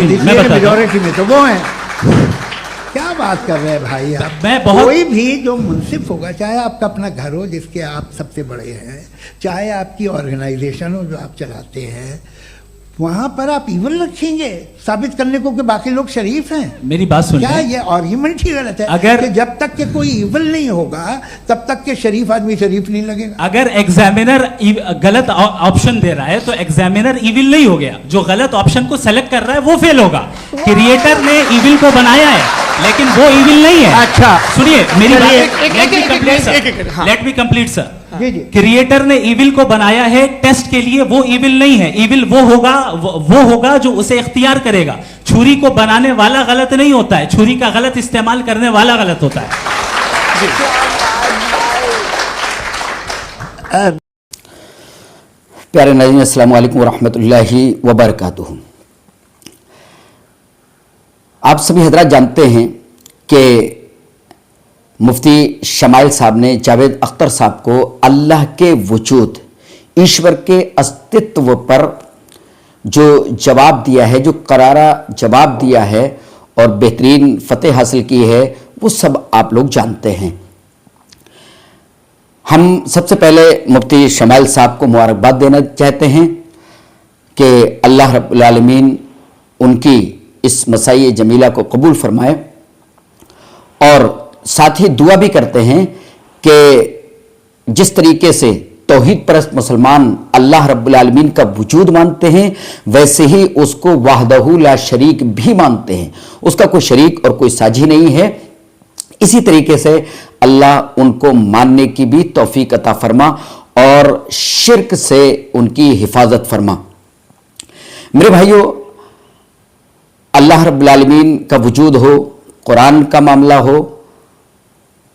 Majority में तो वो हैं। क्या बात कर रहे हैं भाई आप। कोई भी जो मुंसिफ होगा, चाहे आपका अपना घर हो जिसके आप सबसे बड़े हैं, चाहे आपकी ऑर्गेनाइजेशन हो जो आप चलाते हैं, वहां पर आप इवन रखेंगे साबित करने को कि बाकी लोग शरीफ हैं। मेरी बात सुनिए, क्या ये आर्ग्यूमेंट ही गलत है? अगर कि जब तक के कोई इवन नहीं होगा तब तक के शरीफ आदमी शरीफ नहीं लगेगा। अगर एग्जामिनर गलत ऑप्शन दे रहा है तो एग्जामिनर इविल नहीं हो गया, जो गलत ऑप्शन को सेलेक्ट कर रहा है वो फेल होगा। क्रिएटर ने इविल को बनाया है लेकिन वो इविल नहीं है। अच्छा सुनिए मेरी बात, let me complete sir. Creator ने इविल को बनाया है टेस्ट के लिए, वो इविल नहीं है। इविल वो होगा जो उसे इख्तियार करेगा। छुरी को बनाने वाला गलत नहीं होता है, छुरी का गलत इस्तेमाल करने वाला गलत होता है। प्यारे नाज़रीन, अस्सलाम वालेकुम वरहमतुल्लाहि वबरकातुहू। आप सभी हजरात जानते हैं कि मुफ्ती शमाइल साहब ने जावेद अख्तर साहब को अल्लाह के वजूद, ईश्वर के अस्तित्व पर जो जवाब दिया है, जो करारा जवाब दिया है और बेहतरीन फतेह हासिल की है, वो सब आप लोग जानते हैं। हम सबसे पहले मुफ्ती शमाइल साहब को मुबारकबाद देना चाहते हैं कि अल्लाह रब्बुल आलमीन उनकी इस मसाई जमीला को कबूल फरमाए, और साथ ही दुआ भी करते हैं कि जिस तरीके से तौहीद परस्त मुसलमान अल्लाह रब्बुल आलमीन का वजूद मानते हैं, वैसे ही उसको वाहदहू ला शरीक भी मानते हैं। उसका कोई शरीक और कोई साझी नहीं है। इसी तरीके से अल्लाह उनको मानने की भी तौफीक अता फरमा और शिर्क से उनकी हिफाजत फरमा। मेरे भाइयों, अल्लाह रब्बुल आलमीन का वजूद हो, कुरान का मामला हो,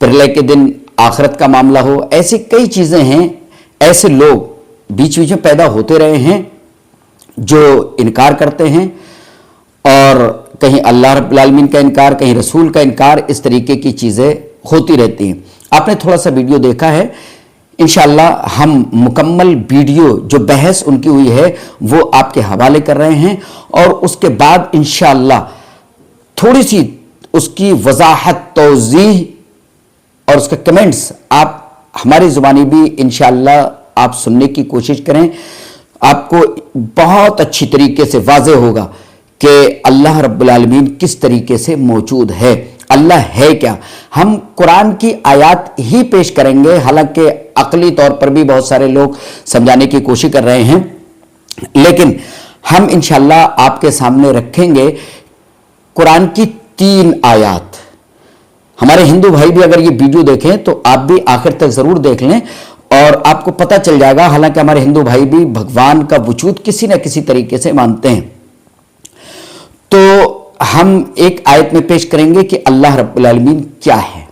प्रलय के दिन आखिरत का मामला हो, ऐसी कई चीज़ें हैं। ऐसे लोग बीच बीच में पैदा होते रहे हैं जो इनकार करते हैं, और कहीं अल्लाह रब्बुल आलमीन का इनकार, कहीं रसूल का इनकार, इस तरीके की चीज़ें होती रहती हैं। आपने थोड़ा सा वीडियो देखा है, इंशाअल्लाह हम मुकम्मल वीडियो जो बहस उनकी हुई है वो आपके हवाले कर रहे हैं, और उसके बाद इंशाअल्लाह थोड़ी सी उसकी वजाहत, तौज़ीह और उसके कमेंट्स आप हमारी ज़ुबानी भी इंशाअल्लाह आप सुनने की कोशिश करें। आपको बहुत अच्छी तरीके से वाज़ेह होगा कि अल्लाह रब्बुल आलमीन किस तरीके से मौजूद है, अल्लाह है क्या। हम कुरान की आयत ही पेश करेंगे, हालांकि अक़ली तौर पर भी बहुत सारे लोग समझाने की कोशिश कर रहे हैं, लेकिन हम इंशाअल्लाह आपके सामने रखेंगे कुरान की 3 आयत। हमारे हिंदू भाई भी अगर ये वीडियो देखें तो आप भी आखिर तक जरूर देख लें और आपको पता चल जाएगा। हालांकि हमारे हिंदू भाई भी भगवान का वजूद किसी न किसी तरीके से मानते हैं। तो हम एक आयत में पेश करेंगे कि अल्लाह रब्बुल आलमीन क्या है।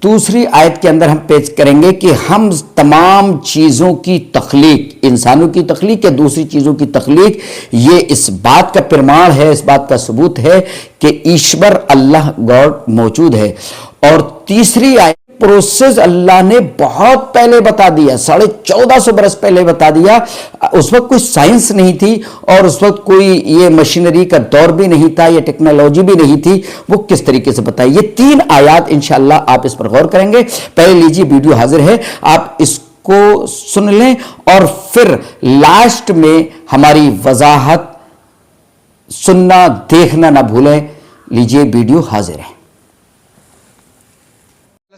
दूसरी आयत के अंदर हम पेश करेंगे कि हम तमाम चीज़ों की तख्लीक, इंसानों की तख्लीक या दूसरी चीज़ों की तख्लीक, ये इस बात का प्रमाण है, इस बात का सबूत है कि ईश्वर अल्लाह गॉड मौजूद है। और तीसरी आयत प्रोसेस अल्लाह ने बहुत पहले बता दिया, 1450 बरस पहले बता दिया। उस वक्त कोई साइंस नहीं थी और उस वक्त कोई ये मशीनरी का दौर भी नहीं था, ये टेक्नोलॉजी भी नहीं थी। वो किस तरीके से बताई, ये 3 आयत इंशाअल्लाह आप इस पर गौर करेंगे। पहले लीजिए, वीडियो हाजिर है, आप इसको सुन लें और फिर लास्ट में हमारी वजाहत सुनना, देखना ना भूलें। लीजिए, वीडियो हाजिर है।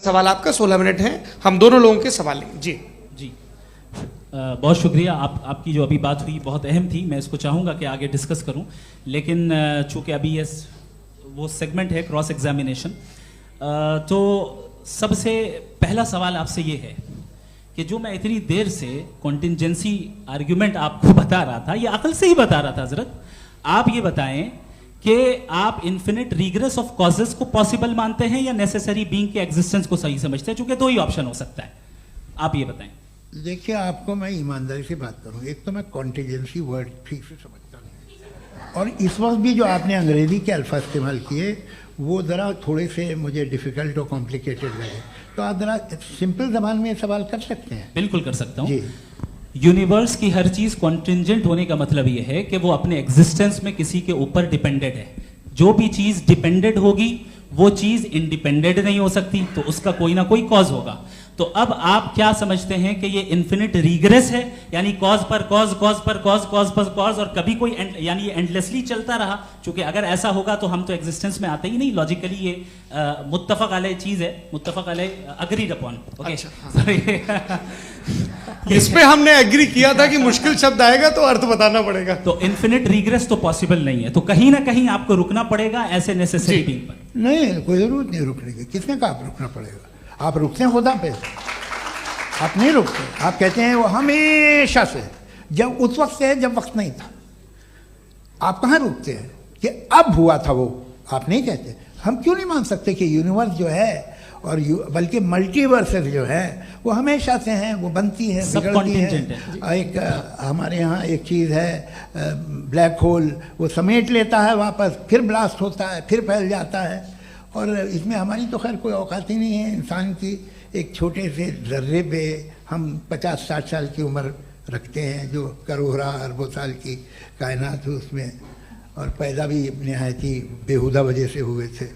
सवाल आपका 16 मिनट है, हम दोनों लोगों के सवाल लेंगे। जी बहुत शुक्रिया। आपकी जो अभी बात हुई बहुत अहम थी, मैं इसको चाहूँगा कि आगे डिस्कस करूँ, लेकिन चूँकि अभी ये वो सेगमेंट है क्रॉस एग्जामिनेशन, तो सबसे पहला सवाल आपसे ये है कि जो मैं इतनी देर से कॉन्टिंजेंसी आर्ग्यूमेंट आपको बता रहा था, ये अकल से ही बता रहा था हजरत, आप ये बताएं कि आप इन्फिनिट रिग्रेस ऑफ कॉजेस को पॉसिबल मानते हैं या नेसेसरी बीइंग के एग्जिस्टेंस को सही समझते हैं, चूंकि 2 ही ऑप्शन हो सकता है। आप ये बताएं। देखिए, आपको मैं ईमानदारी से बात करूं, एक तो मैं कॉन्टिजेंसी वर्ड ठीक से समझता नहीं, और इस वक्त भी जो आपने अंग्रेजी के अल्फाज इस्तेमाल किए वो ज़रा थोड़े से मुझे डिफ़िकल्ट और कॉम्प्लिकेटेड लगे, तो आप ज़रा सिंपल ज़बान में सवाल कर सकते हैं। बिल्कुल कर सकता हूँ जी। यूनिवर्स की हर चीज कॉन्टिंजेंट होने का मतलब ये है कि वो अपने एग्जिस्टेंस में किसी के ऊपर डिपेंडेड है. जो भी चीज डिपेंडेड होगी वो चीज इंडिपेंडेंट नहीं हो सकती, तो उसका कोई ना कोई कॉज होगा. तो अब आप क्या समझते हैं कि ये इन्फिनिट रीग्रेस है, यानी कॉज पर कॉज, कॉज पर कॉज, कॉज पर कॉज, और कभी कोई यानी ये एंडलेसली चलता रहा? क्योंकि अगर ऐसा होगा तो हम तो एग्जिस्टेंस में आते ही नहीं. लॉजिकली ये मुत्तफक अलैह चीज है, मुत्तफक अलैह, अग्रीड अपॉन. ओके, इस पे हमने एग्री किया था कि मुश्किल शब्द आएगा तो अर्थ बताना पड़ेगा. तो इन्फिनिट रीग्रेस तो पॉसिबल नहीं है, तो कहीं ना कहीं आपको रुकना पड़ेगा ऐसे नेसेसरी बीइंग पर. नहीं, कोई जरूरत नहीं रुकने की. किसने कहा आप रुकना पड़ेगा? आप रुकते हैं खुदा पे, आप नहीं रुकते. आप कहते हैं वो हमेशा से, जब उस वक्त से है जब वक्त नहीं था. आप कहाँ रुकते हैं कि अब हुआ था वो? आप नहीं कहते. हम क्यों नहीं मान सकते कि यूनिवर्स जो है और बल्कि मल्टीवर्सेस जो है वो हमेशा से हैं, वो बनती है, बिगड़ती है. एक हमारे यहाँ एक चीज़ है ब्लैक होल, वो समेट लेता है वापस, फिर ब्लास्ट होता है, फिर फैल जाता है. और इसमें हमारी तो खैर कोई औकात ही नहीं है. इंसान की एक छोटे से ज़र्रे पे हम 50-60 साल की उम्र रखते हैं, जो करोड़ों अरबों साल की कायनात है उसमें, और पैदा भी नहायत ही बेहुदा वजह से हुए थे.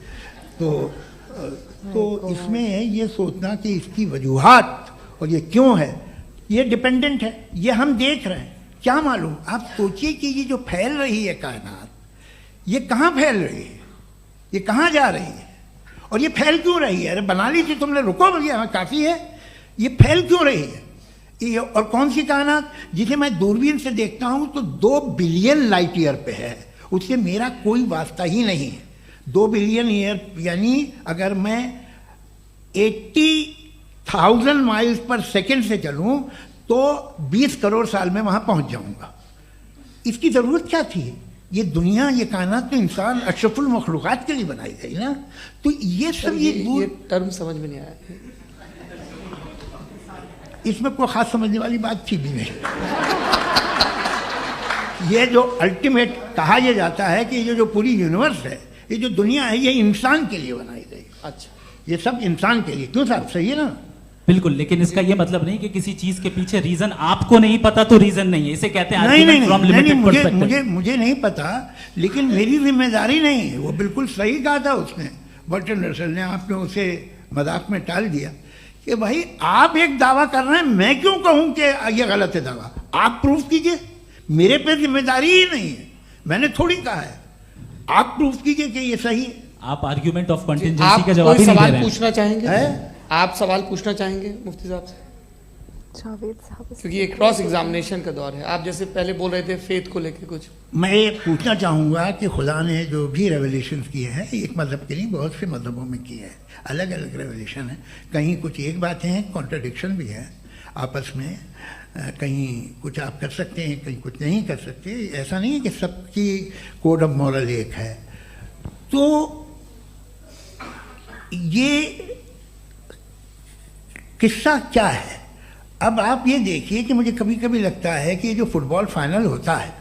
तो इसमें ये सोचना कि इसकी वजूहात और ये क्यों है, ये डिपेंडेंट है, ये हम देख रहे हैं. क्या मालूम, आप सोचिए कि ये जो फैल रही है कायनात, ये कहाँ फैल रही है, ये कहाँ जा रही है, और ये फैल क्यों रही है? अरे बना ली थी तुमने, रुको भैया, काफ़ी है. ये फैल क्यों रही है? ये और कौन सी कायनात जिसे मैं दूरबीन से देखता हूँ तो 2 बिलियन लाइट ईयर पे है, उससे मेरा कोई वास्ता ही नहीं है. 2 बिलियन ईयर यानी अगर मैं 80,000 माइल्स पर सेकेंड से चलूँ तो 20 करोड़ साल में वहाँ पहुँच जाऊँगा. इसकी ज़रूरत क्या थी? ये दुनिया, ये कायनात तो इंसान अशरफुल मखलूक़ात के लिए बनाई गई ना. तो ये सब ये टर्म समझ में नहीं आया. इसमें कोई खास समझने वाली बात थी भी नहीं. ये जो अल्टीमेट कहा यह जाता है कि ये जो पूरी यूनिवर्स है, ये जो दुनिया है, ये इंसान के लिए बनाई गई. अच्छा, ये सब इंसान के लिए. क्यों साहब, सही है ना? बिल्कुल. लेकिन इसका ये मतलब नहीं कि किसी चीज के पीछे रीजन आपको नहीं पता तो रीजन नहीं है. इसे कहते हैं नहीं, मुझे नहीं पता, लेकिन मेरी जिम्मेदारी नहीं है. वो बिल्कुल सही कहा था उसने, बर्टन रसल ने. आपने उसे मजाक में टाल दिया कि भाई आप एक दावा कर रहे हैं, मैं क्यों कहूं कि ये गलत है दावा? आप प्रूफ कीजिए, मेरे पे जिम्मेदारी ही नहीं है. मैंने थोड़ी कहा है, आप प्रूफ कीजिए कि ये सही है. आप आर्ग्यूमेंट ऑफ कंटिंजेंसी का जवाब ही नहीं दे रहे हैं. पूछना चाहेंगे? आप सवाल पूछना चाहेंगे मुफ्ती साहब से? जावेद साहब, क्योंकि ये क्रॉस एग्जामिनेशन का दौर है. आप जैसे पहले बोल रहे थे फेथ को लेके कुछ. मैं ये पूछना चाहूँगा कि खुदा ने जो भी रेवोल्यूशन किए हैं, एक मज़हब के नहीं बहुत से मज़हबों में किए हैं, अलग अलग रेवोल्यूशन है. कहीं कुछ एक बातें हैं, कॉन्ट्रडिक्शन भी है आपस में. कहीं कुछ आप कर सकते हैं, कहीं कुछ नहीं कर सकते. ऐसा नहीं है कि सबकी कोड ऑफ मॉरल एक है. तो ये किस्सा क्या है? अब आप ये देखिए कि मुझे कभी कभी लगता है कि जो फुटबॉल फाइनल होता है,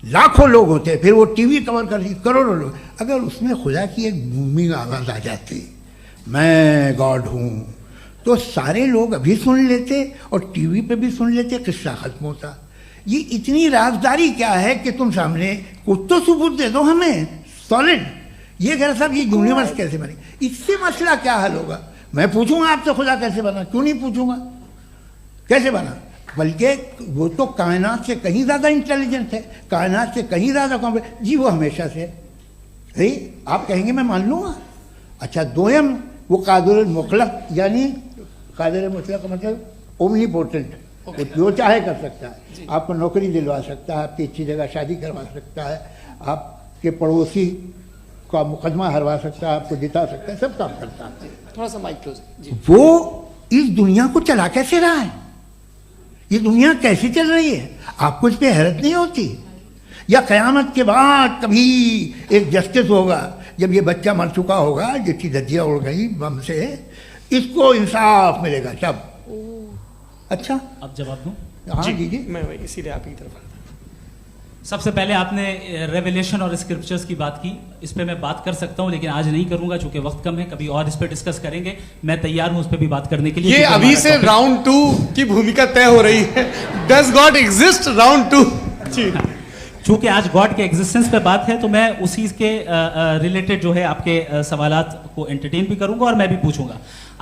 लाखों लोग होते हैं, फिर वो टीवी कवर करती, करोड़ों लोग, अगर उसमें खुदा की एक बूमिंग आवाज़ आ जाती, मैं गॉड हूँ, तो सारे लोग अभी सुन लेते और टीवी पे भी सुन लेते, किस्सा खत्म होता. ये इतनी राजदारी क्या है कि तुम सामने कुछ तो सबूत दे दो हमें सॉलिड. ये कह साहब ये यूनिवर्स कैसे बनी, इससे मसला क्या हल होगा? मैं पूछूंगा आपसे खुदा कैसे बना? क्यों नहीं पूछूंगा कैसे बना? बल्कि वो तो कायनात से कहीं ज़्यादा इंटेलिजेंट है, कायनात से कहीं ज़्यादा कॉम्प्लेक्स. जी वो हमेशा से है. आप कहेंगे मैं मान लूँगा. अच्छा, दोयम वो कादिर मुतलक, यानी कादिर मुतलक का मतलब ओमनीपोटेंट, वो जो चाहे कर सकता है. आपको नौकरी दिलवा सकता है, आपकी अच्छी जगह शादी करवा सकता है, आपके पड़ोसी का मुकदमा हरवा सकता है, आपको जिता सकता है, सब काम करता है. थोड़ा सा माइक क्लोज. वो इस दुनिया को चला कैसे रहा है? ये दुनिया कैसे चल रही है? आपको इस पर हैरत नहीं होती? या क़यामत के बाद कभी एक जस्टिस होगा, जब ये बच्चा मर चुका होगा, जिसकी धज्जियाँ उड़ गई बम से, इसको इंसाफ मिलेगा तब. अच्छा, अब जवाब दूं? हाँ दीजिए. मैं इसीलिए आप की तरफ. سب سے پہلے آپ نے ریویلیشن اور اسکرپچرز کی بات کی, اس پہ میں بات کر سکتا ہوں لیکن آج نہیں کروں گا چونکہ وقت کم ہے, کبھی اور اس پہ ڈسکس کریں گے. میں تیار ہوں اس پہ بھی بات کرنے کے لیے. یہ ابھی سے راؤنڈ 2 کی بھومکا طے ہو رہی ہے. Does God exist round 2. جی چونکہ آج گاڈ کے ایگزسٹنس پہ بات ہے تو میں اسی کے ریلیٹڈ جو ہے آپ کے سوالات کو انٹرٹین بھی کروں گا اور میں بھی پوچھوں گا.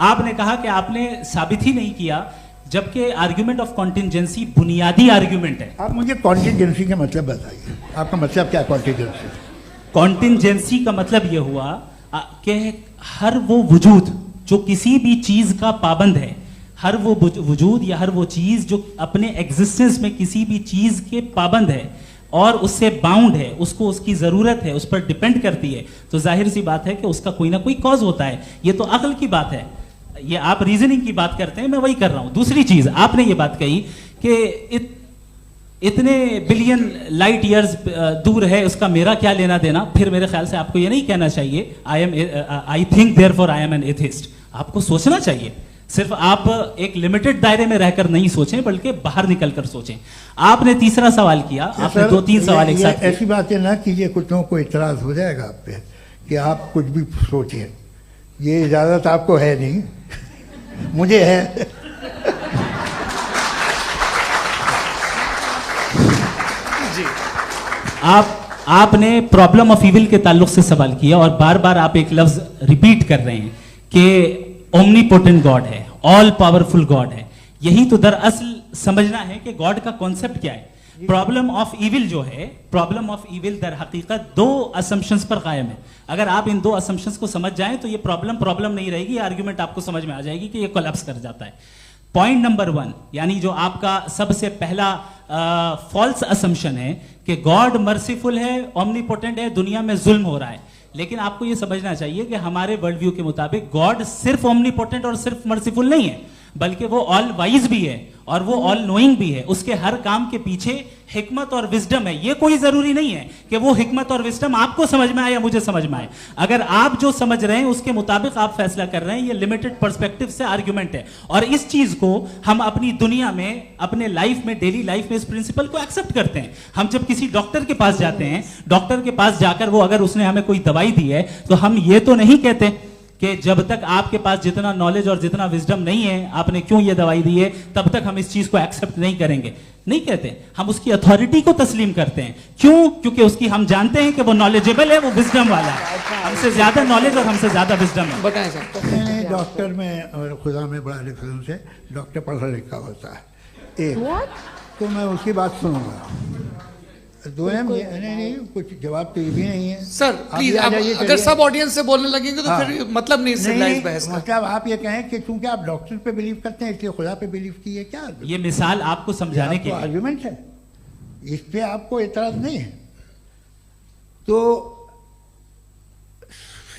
آپ نے کہا کہ آپ نے ثابت ہی نہیں کیا, جبکہ آرگیومنٹ آف کانٹینجنسی بنیادی آرگیومنٹ ہے. آپ مجھے کانٹینجنسی کا مطلب بتائیے, آپ کا مطلب کیا کانٹینجنسی؟ کانٹینجنسی کا مطلب یہ ہوا کہ ہر وہ وجود جو کسی بھی چیز کا پابند ہے, ہر وہ وجود یا ہر وہ چیز جو اپنے ایگزسٹنس میں کسی بھی چیز کے پابند ہے اور اس سے باؤنڈ ہے, اس کو اس کی ضرورت ہے, اس پر ڈپینڈ کرتی ہے, تو ظاہر سی بات ہے کہ اس کا کوئی نہ کوئی کاز ہوتا ہے. یہ تو عقل کی بات ہے. یہ آپ ریزننگ کی بات کرتے ہیں, میں وہی کر رہا ہوں. دوسری چیز, آپ نے یہ بات کہی کہ اتنے بلین لائٹ ایئرز دور ہے, اس کا میرا کیا لینا دینا. پھر میرے خیال سے آپ کو یہ نہیں کہنا چاہیے I think therefore I am an atheist. آپ کو سوچنا چاہیے. صرف آپ ایک لمیٹڈ دائرے میں رہ کر نہیں سوچیں بلکہ باہر نکل کر سوچیں. آپ نے تیسرا سوال کیا, آپ نے 2-3 سوال ایک ساتھ. ایسی باتیں نہ کیجیے, کچھ لوگوں کو اعتراض ہو جائے گا آپ پہ کہ آپ کچھ بھی سوچیں. یہ اجازت آپ کو ہے نہیں, مجھے ہے. آپ نے پرابلم آف ایول کے تعلق سے سوال کیا اور بار بار آپ ایک لفظ ریپیٹ کر رہے ہیں کہ اومنی پوٹنٹ گاڈ ہے, آل پاورفل گاڈ ہے. یہی تو دراصل سمجھنا ہے کہ گاڈ کا کانسیپٹ کیا ہے. پرابلم آف ایول جو ہے, پرابلم آف ایول در حقیقت 2 اسمپشنز پر قائم ہے. اگر آپ ان 2 اسمپشنز کو سمجھ جائیں تو یہ پرابلم نہیں رہے گی, آرگیومنٹ آپ کو سمجھ میں آ جائے گی کہ یہ کولیپس کر جاتا ہے. پوائنٹ نمبر 1, یعنی جو آپ کا سب سے پہلا فالس اسمپشن ہے کہ گاڈ مرسیفل ہے, اومنی پوٹنٹ ہے, دنیا میں ظلم ہو رہا ہے. لیکن آپ کو یہ سمجھنا چاہیے کہ ہمارے ورلڈ ویو کے مطابق گاڈ صرف اومنی پوٹنٹ اور صرف مرسیفل نہیں ہے, بلکہ وہ آل وائز بھی ہے اور وہ آل نوئنگ بھی ہے. اس کے ہر کام کے پیچھے حکمت اور وزڈم ہے. یہ کوئی ضروری نہیں ہے کہ وہ حکمت اور وزڈم آپ کو سمجھ میں آئے یا مجھے سمجھ میں آئے. اگر آپ جو سمجھ رہے ہیں اس کے مطابق آپ فیصلہ کر رہے ہیں, یہ لمیٹڈ پرسپیکٹو سے آرگیومنٹ ہے. اور اس چیز کو ہم اپنی دنیا میں, اپنے لائف میں, ڈیلی لائف میں اس پرنسپل کو ایکسپٹ کرتے ہیں. ہم جب کسی ڈاکٹر کے پاس جاتے ہیں, ڈاکٹر کے پاس جا کر وہ اگر اس نے ہمیں کوئی دوائی دی ہے تو ہم یہ تو نہیں کہتے کہ جب تک آپ کے پاس جتنا نالج اور جتنا وزڈم نہیں ہے آپ نے کیوں یہ دوائی دی ہے, تب تک ہم اس چیز کو ایکسپٹ نہیں کریں گے. نہیں کہتے, ہم اس کی اتھارٹی کو تسلیم کرتے ہیں. کیوں؟ کیونکہ اس کی ہم جانتے ہیں کہ وہ نالجبل ہے, وہ وزڈم والا ہے, ہم سے زیادہ نالج اور ہم سے زیادہ وزڈم ہے. بتائیں سر. ڈاکٹر میں اور خدا میں بڑا ڈفرینس ہے. ڈاکٹر پڑھا لکھا ہوتا ہے ایک, تو میں اس کی بات سنوں گا. نہیں, کچھ جواب تو یہ بھی نہیں ہے. سر پلیز, اگر سب آڈینس سے بولنے لگیں گے تو پھر مطلب نہیں سویلائز بحث کا. مطلب آپ یہ کہیں کہ چونکہ آپ ڈاکٹر پہ بلیو کرتے ہیں اس لیے خدا پہ بلیو کیے, کیا یہ مثال آپ کو سمجھانے کے آرگیومنٹ ہے, اس پہ آپ کو اعتراض نہیں ہے. تو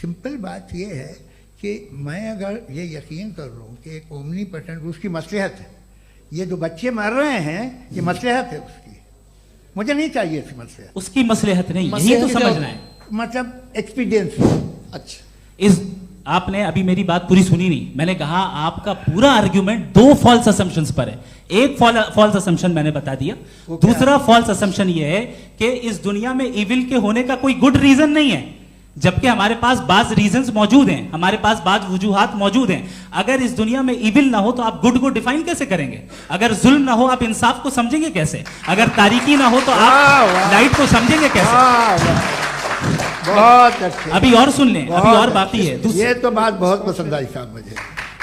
سمپل بات یہ ہے کہ میں اگر یہ یقین کر رہا ہوں کہ ایک اومنی پوٹنٹ اس کی مصلحت ہے, یہ جو بچے مر رہے ہیں یہ مصلحت ہے اس کی, مجھے نہیں چاہیے اس مصلحت. اس کی مصلحت نہیں, یہی تو سمجھنا ہے. مطلب ایکسپیرینس. اچھا, آپ نے ابھی میری بات پوری سنی نہیں. میں نے کہا آپ کا پورا آرگیومنٹ 2 فالس اسمپشنز پر ہے. ایک فالس اسمپشن میں نے بتا دیا, دوسرا فالس اسمپشن یہ ہے کہ اس دنیا میں ایول کے ہونے کا کوئی گڈ ریزن نہیں ہے, جبکہ ہمارے پاس بعض ریزنز موجود ہیں, ہمارے پاس بعض وجوہات موجود ہیں. اگر اس دنیا میں ایول نہ ہو تو آپ گڈ کو ڈیفائن کیسے کریں گے؟ اگر ظلم نہ ہو آپ انصاف کو سمجھیں گے کیسے؟ اگر تاریکی نہ ہو تو آپ لائٹ کو سمجھیں گے کیسے؟ بہت اچھے. ابھی اور سن لیں, ابھی اور باقی ہے. یہ تو بات بہت پسند آئی صاحب مجھے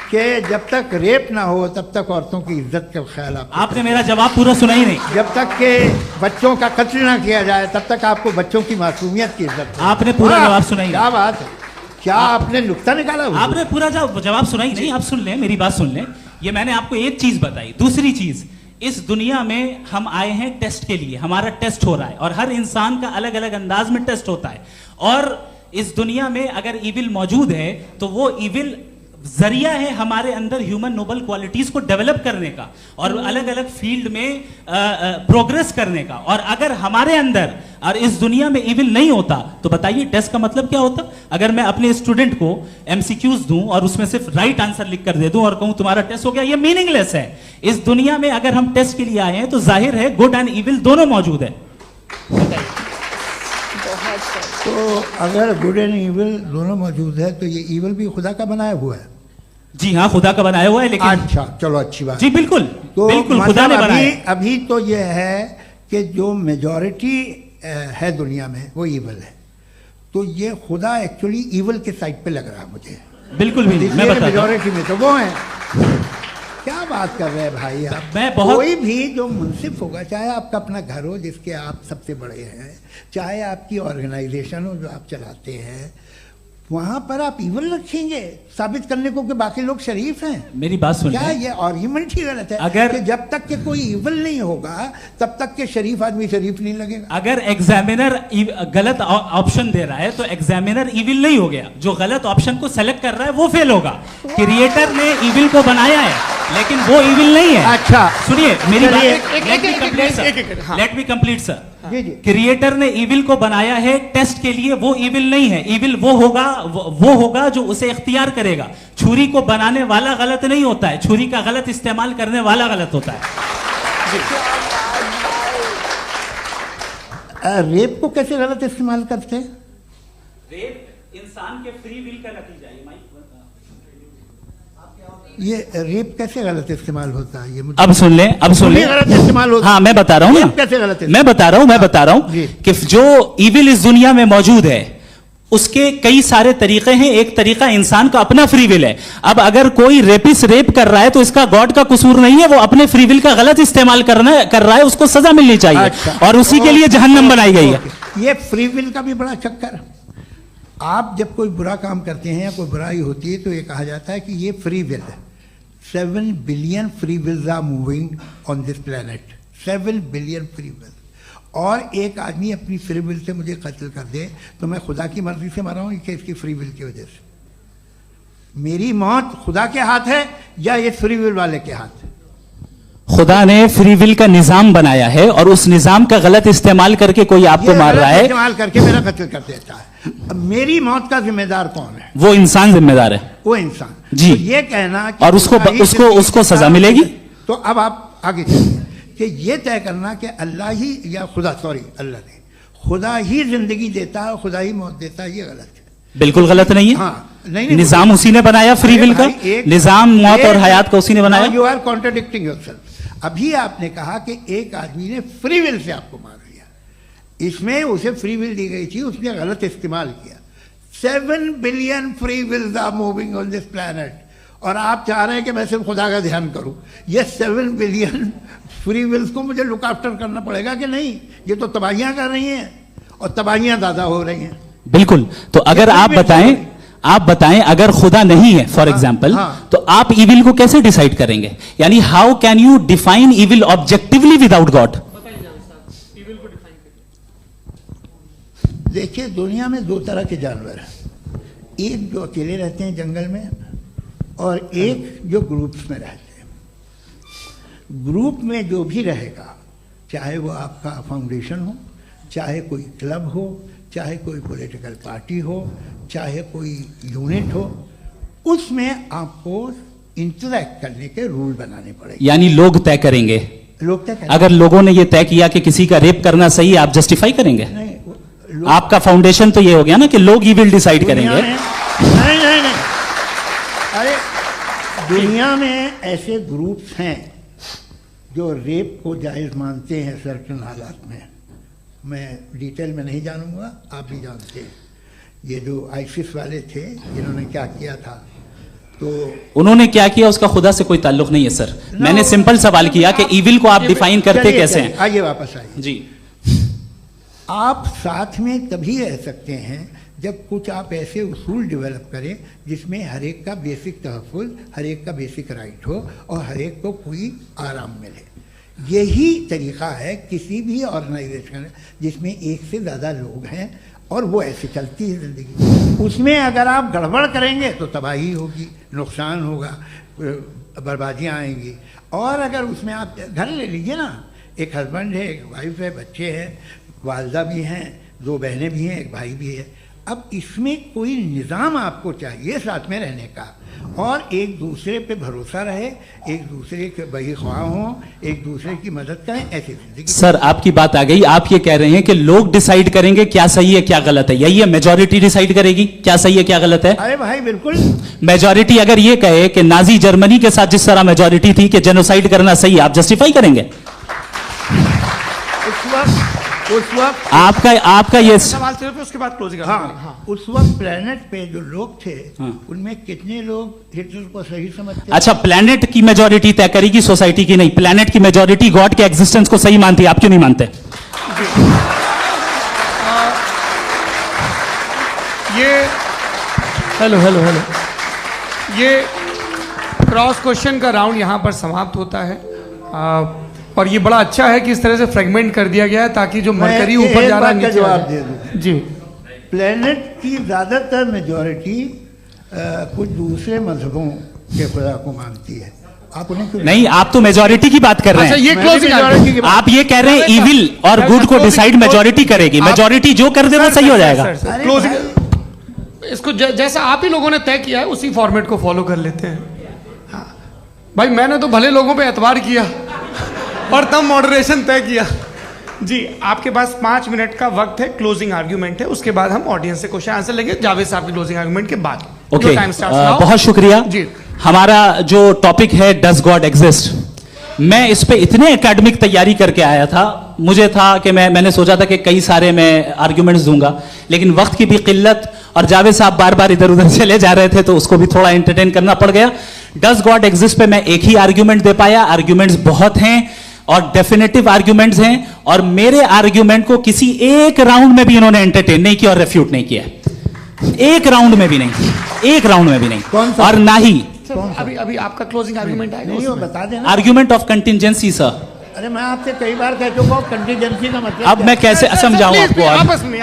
کہ جب تک ریپ نہ ہو تب تک عورتوں کی عزت کا خیال آپ نے میرا جواب پورا سنا ہی نہیں. جب تک کہ بچوں کا قتل نہ کیا جائے تب تک آپ کو بچوں کی معصومیت کی عزت. آپ نے پورا جواب سنا ہی نہیں. کیا بات ہے, کیا آپ نے نقطہ نکالا؟ آپ نے پورا جواب سنا ہی نہیں. آپ سن لیں, میری بات سن لیں. یہ میں نے آپ کو ایک چیز بتائی. دوسری چیز, اس دنیا میں ہم آئے ہیں ٹیسٹ کے لیے, ہمارا ٹیسٹ ہو رہا ہے اور ہر انسان کا الگ الگ انداز میں ٹیسٹ ہوتا ہے. اور اس دنیا میں اگر ایول موجود ہے تو وہ ایول ذریعہ ہے ہمارے اندر ہیومن نوبل کوالٹیز کو ڈیولپ کرنے کا اور الگ الگ فیلڈ میں پروگریس کرنے کا. اور اگر ہمارے اندر اور اس دنیا میں ایول نہیں ہوتا تو بتائیے ٹیسٹ کا مطلب کیا ہوتا؟ اگر میں اپنے اسٹوڈنٹ کو MCQs دوں اور اس میں صرف رائٹ آنسر لکھ کر دے دوں اور کہوں تمہارا ٹیسٹ ہو گیا, یہ میننگ لیس ہے. اس دنیا میں اگر ہم ٹیسٹ کے لیے آئے ہیں تو ظاہر ہے گڈ اینڈ ایول دونوں موجود ہے. تو اگر گڈ اینڈ ایول دونوں موجود ہے تو یہ ایول بھی خدا کا بنایا ہوا ہے. جی ہاں خدا کا بنایا ہوا ہے لیکن اچھا چلو اچھی بات. جی بالکل تو بالکل خدا نے بنایا. ابھی تو یہ ہے کہ جو میجورٹی ہے دنیا میں وہ ایول ہے, تو یہ خدا ایکچولی ایول کے سائڈ پہ لگ رہا ہے مجھے. بالکل بھی میں بتاتا ہوں. میجورٹی میں تو وہ ہیں. کیا بات کر رہے ہیں بھائی آپ. میں بہت کوئی بھی جو منصف ہوگا, چاہے آپ کا اپنا گھر ہو جس کے آپ سب سے بڑے ہیں, چاہے آپ کی آرگنائزیشن ہو جو آپ چلاتے ہیں, وہاں پر آپ ایول رکھیں گے ثابت کرنے کو کہ باقی لوگ شریف ہیں. میری بات سن کیا لیں. یہ آرگیومنٹ ہی غلط ہے اگر کہ جب تک کہ کوئی ایول نہیں ہوگا تب تک کہ شریف آدمی شریف نہیں لگے گا. اگر ایگزامینر غلط آپشن دے رہا ہے تو ایگزامینر ایول نہیں ہو گیا, جو غلط آپشن کو سلیکٹ کر رہا ہے وہ فیل ہوگا. کریٹر نے ایول کو بنایا ہے لیکن وہ ایول نہیں ہے. اچھا سنیے میری چلیے. لیٹ می کمپلیٹ سر. جی جی. کریٹر نے ایول کو بنایا ہے ٹیسٹ کے لیے, وہ ایول نہیں ہے. ایول وہ ہوگا جو اسے اختیار کرے گا. چھری کو بنانے والا غلط نہیں ہوتا ہے, چھری کا غلط استعمال کرنے والا غلط ہوتا ہے. ریپ کو کیسے غلط استعمال کرتے ہیں؟ ریپ انسان کے فری ول کا نتیجہ ہے. یہ ریپ کیسے غلط استعمال ہوتا ہے؟ یہ اب سن لیں غلط استعمال ہوتا ہے. ہاں میں بتا رہا ہوں کیسے غلط میں بتا رہا ہوں کہ جو ایول اس دنیا میں موجود ہے اس کے کئی سارے طریقے ہیں. ایک طریقہ انسان کا اپنا فری ول ہے. اب اگر کوئی ریپس ریپ کر رہا ہے تو اس کا گاڈ کا قصور نہیں ہے, وہ اپنے فری ول کا غلط استعمال کر رہا ہے, اس کو سزا ملنی چاہیے اور اسی کے لیے جہنم بنائی گئی ہے. یہ فری ول کا بھی بڑا چکر. آپ جب کوئی برا کام کرتے ہیں یا کوئی برائی ہوتی ہے تو یہ کہا جاتا ہے کہ یہ فری ول ہے. 7 billion free wills are moving on this planet. 7 billion free wills. اور ایک آدمی اپنی فری ول سے مجھے قتل کر دے تو میں خدا کی مرضی سے مرا ہوں کہ اس کی فری ول کی وجہ سے؟ میری موت خدا کے ہاتھ ہے یا یہ فری ول والے کے ہاتھ ہے؟ خدا نے فری ول کا نظام بنایا ہے اور اس نظام کا غلط استعمال کر کے کوئی آپ کو مار رہا ہے, استعمال کر کے میرا قتل کر دیتا ہے. میری موت کا ذمہ دار کون ہے؟ وہ انسان ذمہ دار ہے. وہ انسان. جی. یہ کہنا کہ اور اس کو سزا ملے گی. تو اب آپ آگے چلیے کہ یہ طے کرنا کہ اللہ ہی یا اللہ نے خدا ہی زندگی دیتا ہے, خدا ہی موت دیتا ہے, یہ غلط ہے. بالکل غلط نہیں ہے. ہاں نہیں, نظام اسی نے بنایا فری ول کا, نظام موت اور حیات کا اسی نے بنایا. You are contradicting yourself. ابھی آپ نے کہا کہ ایک آدمی نے فری ول سے آپ کو مار دیا, اس میں اسے فری ول دی گئی تھی, اس نے غلط استعمال کیا. 7 billion free wills are moving on this planet. اور آپ چاہ رہے ہیں کہ میں صرف خدا کا دھیان کروں. یہ 7 billion free wills کو مجھے لک آفٹر کرنا پڑے گا کہ نہیں؟ یہ تو تباہیاں کر رہی ہیں اور تباہیاں زیادہ ہو رہی ہیں. بالکل. تو اگر آپ بتائیں اگر خدا نہیں ہے فار ایگزامپل, تو آپ ایول کو کیسے ڈیسائیڈ کریں گے؟ یعنی how can you define evil objectively without God? دیکھیے دنیا میں 2 طرح کے جانور ہیں, ایک جو اکیلے رہتے ہیں جنگل میں اور ایک جو گروپس میں رہتے ہیں. گروپ میں جو بھی رہے گا, چاہے وہ آپ کا فاؤنڈیشن ہو, چاہے کوئی کلب ہو, چاہے کوئی پولیٹیکل پارٹی ہو, چاہے کوئی یونٹ ہو, اس میں آپ کو انٹریکٹ کرنے کے رول بنانے پڑے گے. یعنی لوگ طے کریں گے. اگر لوگوں نے یہ طے کیا کہ کسی کا ریپ کرنا صحیح ہے, آپ جسٹیفائی کریں گے؟ آپ کا فاؤنڈیشن تو یہ ہو گیا نا کہ لوگ ہی ول ڈیسائیڈ کریں گے. نہیں, ارے دنیا میں ایسے گروپس ہیں جو ریپ کو جائز مانتے ہیں سرٹن حالات میں. میں ڈیٹیل میں نہیں جانوں گا, آپ بھی جانتے ہیں. یہ جو آئسس والے تھے جنہوں نے کیا کیا تھا, تو انہوں نے کیا کیا اس کا خدا سے کوئی تعلق نہیں ہے سر. میں نے سمپل سوال کیا کہ ایول کو آپ ڈیفائن کرتے کیسے ہیں. آئیے واپس آئیے. جی. آپ ساتھ میں تبھی رہ سکتے ہیں جب کچھ آپ ایسے اصول ڈیولپ کریں جس میں ہر ایک کا بیسک تحفظ, ہر ایک کا بیسک رائٹ ہو اور ہر ایک کو کوئی آرام ملے. یہی طریقہ ہے کسی بھی آرگنائزیشن جس میں ایک سے زیادہ لوگ ہیں اور وہ ایسے چلتی ہے زندگی. اس میں اگر آپ گڑبڑ کریں گے تو تباہی ہوگی, نقصان ہوگا, بربادیاں آئیں گی. اور اگر اس میں آپ گھر لے لیجیے نا, ایک ہسبینڈ ہے, ایک وائف ہے, بچے ہیں, والدہ بھی ہیں, 2 بہنیں بھی ہیں, ایک بھائی بھی ہے. अब इसमें कोई निज़ाम आपको चाहिए साथ में रहने का, और एक दूसरे पे भरोसा रहे, एक दूसरे के बही ख्वाह हों, एक दूसरे की मदद करें, ऐसी जिंदगी। सर आपकी बात आ गई, आप ये कह रहे हैं कि लोग डिसाइड करेंगे क्या सही है क्या गलत है, यही है मेजॉरिटी डिसाइड करेगी क्या सही है क्या गलत है? अरे भाई बिल्कुल। मेजॉरिटी अगर ये कहे कि नाजी जर्मनी के साथ जिस तरह मेजॉरिटी थी कि जेनोसाइड करना सही है, आप जस्टिफाई करेंगे? उस वक्त आपका ये सवाल सिर्फ उसके बाद क्लोजिंग। हाँ, उस वक्त प्लेनेट पे जो लोग थे उनमें कितने लोग हिटलर को सही समझते? अच्छा, प्लेनेट की मेजॉरिटी तय करेगी, सोसाइटी की नहीं। प्लेनेट की मेजॉरिटी गॉड के एग्जिस्टेंस को सही मानती है, आप क्यों नहीं मानते? हेलो ये क्रॉस क्वेश्चन का राउंड यहाँ पर समाप्त होता है, और ये बड़ा अच्छा है कि इस तरह से फ्रेगमेंट कर दिया गया है ताकि जो मरकरी ऊपर जा रहा है नीचे जवाब दे दूं जी। प्लेनेट की ज्यादातर मेजॉरिटी कुछ दूसरे मजहबों के खुदा को मानती है। आप उन्हें क्यों नहीं, आप तो मेजॉरिटी की बात कर रहे हैं। ये क्लोजिंग आप ये कह रहे हैं इविल और गुड को डिसाइड मेजॉरिटी करेगी, मेजॉरिटी जो कर दे वो सही हो जाएगा। क्लोजिंग इसको जैसा आप ही लोगों ने तय किया है उसी फॉर्मेट को फॉलो कर लेते हैं। हाँ भाई, मैंने तो भले लोगों पे एतबार किया और तब मॉडरेशन तय किया जी। आपके पास 5 मिनट का वक्त है, क्लोजिंग आर्ग्यूमेंट है, उसके बाद हम ऑडियंस से क्वेश्चन आंसर लेंगे जावेद साहब के क्लोजिंग आर्ग्यूमेंट के बाद। ओके, बहुत शुक्रिया जी। हमारा जो टॉपिक है डज गॉड एग्जिस्ट, मैं इस पे इतने एकेडमिक तैयारी करके आया था, मुझे था कि मैंने सोचा था कि कई सारे मैं आर्ग्यूमेंट्स दूंगा, लेकिन वक्त की भी किल्लत और जावेद साहब बार बार इधर उधर चले जा रहे थे तो उसको भी थोड़ा एंटरटेन करना पड़ गया। डज गॉड एग्जिस्ट पे मैं एक ही आर्ग्यूमेंट दे पाया, आर्ग्यूमेंट्स बहुत हैं और डेफिनेटिव आर्ग्यूमेंट्स हैं, और मेरे आर्ग्यूमेंट को किसी एक राउंड में भी इन्होंने एंटरटेन नहीं किया और रेफ्यूट नहीं किया, एक राउंड में भी नहीं, एक राउंड में भी नहीं, और ना ही अभी आपका क्लोजिंग आर्ग्यूमेंट आएगा, नहीं, वो बता देना। Argument of contingency. सर अरे मैं आपसे कई बार कह चुका हूं कंटीजेंसी का मतलब अब मैं कैसे समझाऊं आपको,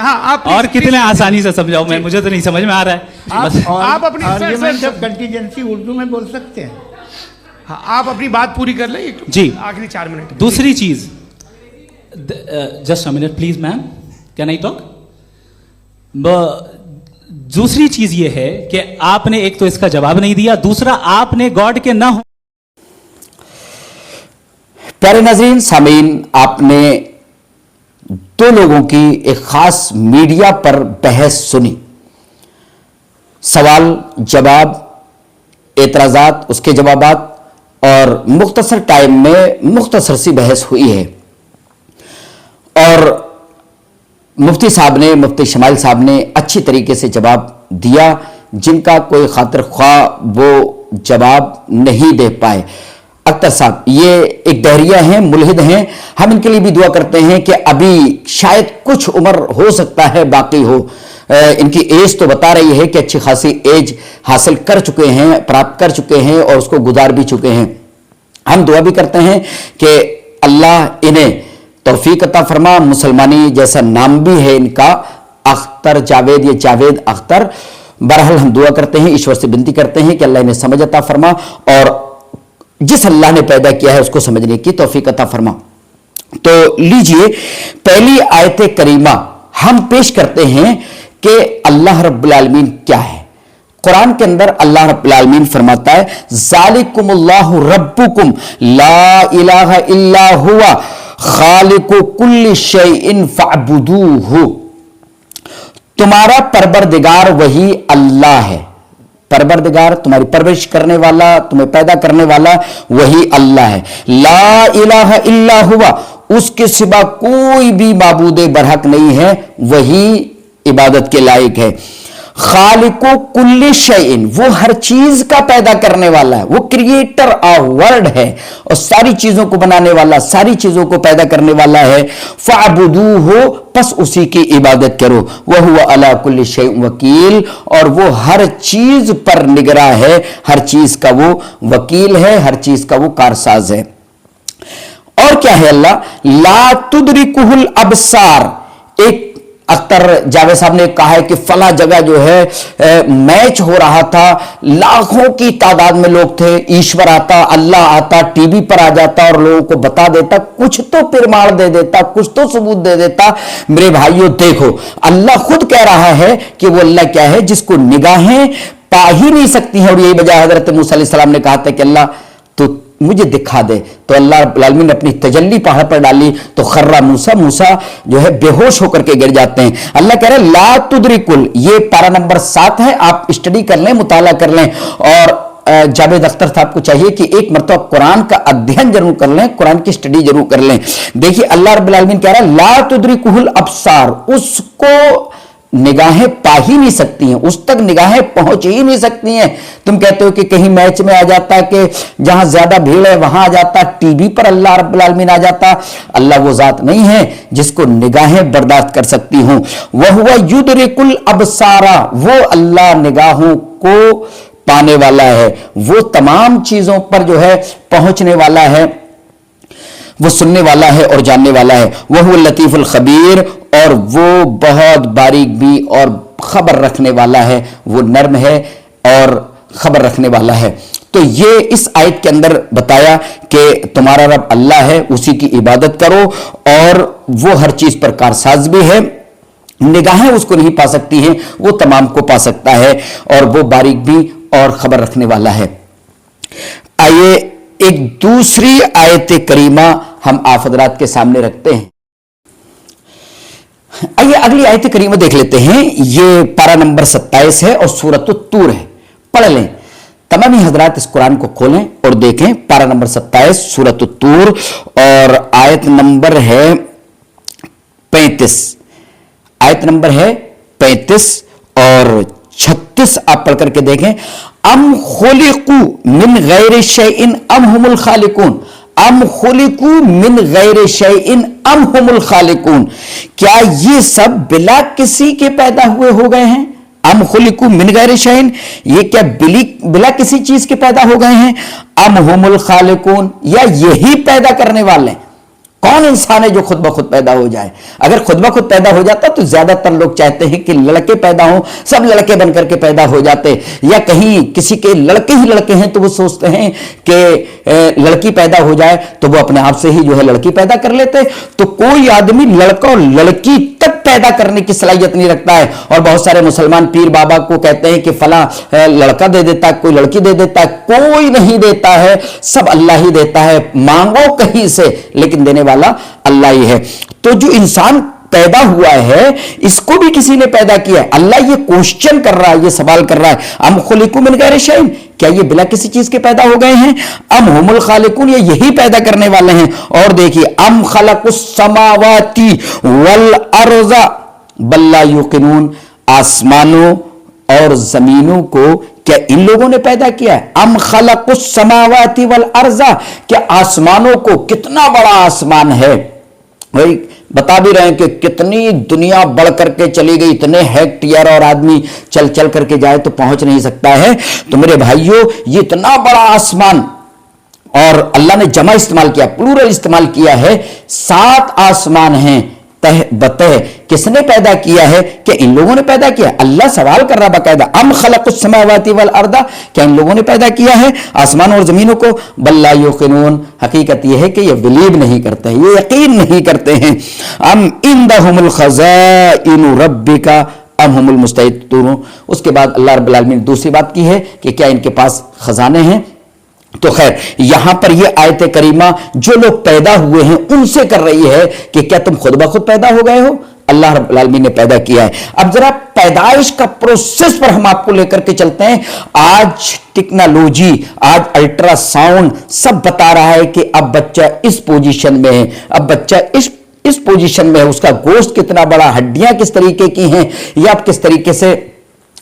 आप और कितने आसानी से समझाऊं मैं, मुझे तो नहीं समझ में आ रहा है। आप अपनी आर्ग्यूमेंट ऑफ कंटीजेंसी उर्दू में बोल सकते हैं। हाँ, आप अपनी बात पूरी कर लें जी, आखिरी 4 मिनट। दूसरी चीज, just a minute please ma'am, can I talk? दूसरी चीज ये है कि आपने एक तो इसका जवाब नहीं दिया, दूसरा आपने गॉड के ना हो। प्यारे नाज़रीन सामीन, आपने 2 लोगों की एक खास मीडिया पर बहस सुनी, सवाल जवाब, एतराज़ात, उसके जवाबात, और मुख्तसर टाइम में मुख्तसर सी बहस हुई है। और मुफ्ती साहब ने, मुफ्ती शमाइल साहब ने अच्छी तरीके से जवाब दिया, जिनका कोई खातिर ख्वाह वो जवाब नहीं दे पाए। अख्तर साहब ये एक दहरिया हैं, मुल्हिद हैं, हम इनके लिए भी दुआ करते हैं कि अभी शायद कुछ उम्र हो सकता है बाकी हो, इनकी एज तो बता रही है कि अच्छी खासी एज हासिल कर चुके हैं, प्राप्त कर चुके हैं और उसको गुजार भी चुके हैं। हम दुआ भी करते हैं कि अल्लाह इन्हें तौफीक अता फरमा। मुसलमानी जैसा नाम भी है इनका, अख्तर जावेद, ये जावेद अख्तर। बहरहाल हम दुआ करते हैं, ईश्वर से विनती करते हैं कि अल्लाह इन्हें समझ अता फरमा और जिस अल्लाह ने पैदा किया है उसको समझने की तौफीक अता फरमा। तो लीजिए, पहली आयत करीमा हम पेश करते हैं कि अल्लाह रब्बुल आलमीन क्या है। कुरान के अंदर अल्लाह रब्बुल आलमीन फरमाता है, ज़ालिकुमुल्लाहु रब्बुकुम ला इलाहा इल्ला हुवा खालिकु कुल्ली शैइन फअबुदूहु। तुम्हारा परवरदिगार वही अल्लाह है, परवरदिगार तुम्हारी परवरिश करने वाला, तुम्हें पैदा करने वाला वही अल्लाह है। ला इलाहा इल्ला हुवा, उसके सिवा कोई भी माबूद बरहक नहीं है, वही इबादत के लायक है। खालिको कुल्ली शैइन, वो हर चीज का पैदा करने वाला है, वो क्रिएटर ऑफ वर्ल्ड है और सारी चीजों को बनाने वाला, सारी चीजों को पैदा करने वाला है। फअबुदूहु, बस उसी की इबादत करो। वह हुवा अला कुल्ली शैइन वकील, और वो हर चीज पर निगरां है, हर चीज का वो वकील है, हर चीज का वो कारसाज है। और क्या है अल्लाह? ला तुदरिकुहुल अबसार, एक अख्तर जावेद साहब ने कहा है कि फला जगह जो है मैच हो रहा था, लाखों की तादाद में लोग थे, ईश्वर आता, अल्लाह आता, टीवी पर आ जाता और लोगों को बता देता, कुछ तो प्रमाण दे देता, कुछ तो सबूत दे देता। मेरे भाइयों देखो, अल्लाह खुद कह रहा है कि वो अल्लाह क्या है जिसको निगाहें पा ही नहीं सकती हैं। और यही वजह हजरत मूसा अलैहिस्सलाम ने कहा था कि अल्लाह तो मुझे दिखा दे, तो अल्लाह रब्बुल आलमीन ने अपनी तजल्ली पहाड़ पर डाली तो खर्रा मूसा, मूसा जो है बेहोश होकर के गिर जाते हैं। अल्लाह कह रहे हैं ला तुदरिकुल, ये पारा नंबर 7 है, आप स्टडी कर लें, मुताला कर लें। और जावेद अख्तर साहब को चाहिए कि एक मरतबा कुरान का अध्ययन जरूर कर लें, कुरान की स्टडी जरूर कर लें। देखिए अल्लाह रब्बुल आलमीन कह रहा है ला तुदरिकुल अब्सार, उसको निगाहें पा ही नहीं सकती हैं, उस तक निगाहें पहुंच ही नहीं सकती हैं। तुम कहते हो कि कहीं मैच में आ जाता, कि जहां ज्यादा भीड़ है वहां आ जाता, टीवी पर अल्लाह रब्बुल आलमीन आ जाता। अल्लाह वो जात नहीं है जिसको निगाहें बर्दाश्त कर सकती हूं। वह हुआ युदरिकुल अबसारा, वो अल्लाह निगाहों को पाने वाला है, वो तमाम चीजों पर जो है पहुंचने वाला है, वो सुनने वाला है और जानने वाला है। वह हुवा लतीफुल खबीर, और वो बहुत बारीक भी और खबर रखने वाला है, वो नर्म है और खबर रखने वाला है। तो ये इस आयत के अंदर बताया कि तुम्हारा रब अल्लाह है, उसी की इबादत करो, और वो हर चीज पर कारसाज भी है। निगाहें उसको नहीं पा सकती हैं, वो तमाम को पा सकता है, और वो बारीक भी और खबर रखने वाला है। आइए एक दूसरी आयत करीमा हम आप हज़रात के सामने रखते हैं। आइए अगली आयत करीमा देख लेते हैं। ये पारा नंबर 27 है और सूरत तूर है। पढ़ लें तमाम हजरात, इस कुरान को खोलें और देखें। पारा नंबर 27 सूरत तूर और आयत नंबर है 35। आयत नंबर है 35 और 36 आप पढ़ करके देखें। अम खुलिकू मिन गैर शैइन अम हुमुल खालिकून, अम खुलिकू मिन गैर शैइन अम हुमुल खालिकून, क्या ये सब बिला किसी के पैदा हुए हो गए हैं? अम खुलिकू मिन गैर शैइन, ये क्या बिला किसी चीज के पैदा हो गए हैं? अम हुमुल खालिकून, या यही पैदा करने वाले? कौन इंसान है जो खुद ब खुद पैदा हो जाए? अगर खुद ब खुद पैदा हो जाता तो ज्यादातर लोग चाहते हैं कि लड़के पैदा हों, सब लड़के बनकर के पैदा हो जाते, या कहीं किसी के लड़के ही लड़के हैं तो वो सोचते हैं कि लड़की पैदा हो जाए तो वो अपने आप से ही जो है लड़की पैदा कर लेते। तो कोई आदमी लड़का और लड़की तक पैदा करने की सलाहियत नहीं रखता है। और बहुत सारे मुसलमान पीर बाबा को कहते हैं कि फला लड़का दे देता है, कोई लड़की दे देता है। कोई नहीं देता है, सब अल्लाह ही देता है। मांगो कहीं से, लेकिन देने वाला अल्लाह ही है। तो जो इंसान पैदा हुआ है इसको भी किसी ने पैदा किया है। अल्लाह ये क्वेश्चन कर रहा है, ये सवाल कर रहा है, अम खुलिकू मिन गैर शैइन, क्या ये बिना किसी चीज के पैदा हो गए हैं? अम हुमुल खालिकून, ये यही पैदा करने वाले हैं। और देखिए अम खलकुस समावाती वल अर्ज़ा बल ला युक़िनून, आसमानों और जमीनों को क्या इन लोगों ने पैदा किया है? अम खलकुस समावाती वल अर्ज़ा, क्या आसमानों को, कितना बड़ा आसमान है भाई, बता भी रहे हैं कि कितनी दुनिया बढ़ करके चली गई, इतने हेक्टेयर, और आदमी चल चल करके जाए तो पहुंच नहीं सकता है। तो मेरे भाइयों ये इतना बड़ा आसमान, और अल्लाह ने जमा इस्तेमाल किया, प्लूरल इस्तेमाल किया है, 7 आसमान हैं तह बतह। किसने पैदा किया है? क्या इन लोगों ने पैदा किया? अल्लाह सवाल कर रहा बाकायदा, अम खलकुस समावाती वल अर्दा, क्या इन लोगों ने पैदा किया है आसमान और जमीनों को? बल ला युक़िनून, हकीकत यह है कि ये बिलीव नहीं करते हैं, ये यकीन नहीं करते हैं। अम इंदहुमुल खज़ाइनु रब्बिका अम हुमुल मुस्तैतून। उसके बाद अल्लाह रब्बुल आलमीन दूसरी बात की है कि क्या इनके पास खजाने हैं? तो खैर यहां पर यह आयत करीमा जो लोग पैदा हुए हैं उनसे कर रही है कि क्या तुम खुद ब खुद पैदा हो गए हो? अल्लाह रब्बुल आलमीन ने पैदा किया है। अब जरा पैदाइश का प्रोसेस पर हम आपको लेकर के चलते हैं। आज टेक्नोलॉजी, आज अल्ट्रासाउंड सब बता रहा है कि अब बच्चा इस पोजीशन में है, अब बच्चा इस पोजीशन में है, उसका गोश्त कितना बड़ा, हड्डियां किस तरीके की हैं, या अब किस तरीके से